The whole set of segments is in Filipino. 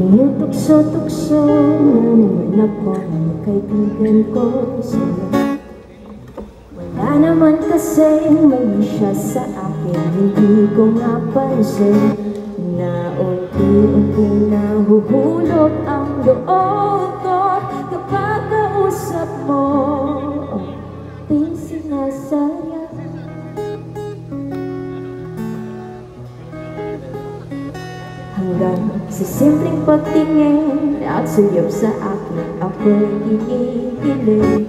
Tukso-tukso naman ako ng kaibigan ko sa'yo. Wala naman kasing mali siya sa akin, hindi ko napansin na unti-unti nahuhulog ang loob ko kapag kausap mo. Di sinasaya hanggang sa simpleng pagtingin at suyop sa akin ako'y kinikilig.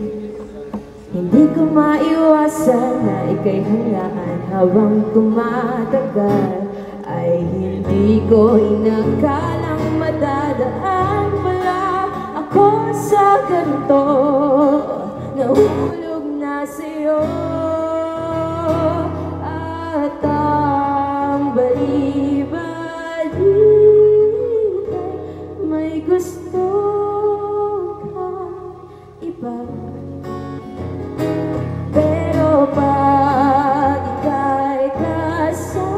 Hindi ko maiwasan na ika'y hangaan habang tumatagal. Ay hindi ko inakalang madadaan pala ako sa ganito. Nahulog na sa'yo at ang may gusto kang iba. Pero pag ika'y kasama,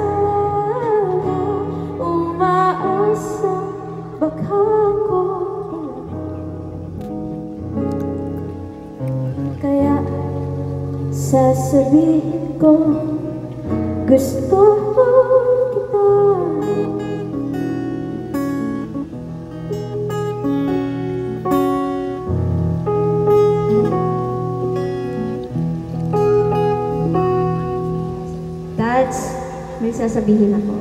umaasa baka ko. Kaya sasabihin ko, gusto kita. Dads, may sasabihin ako.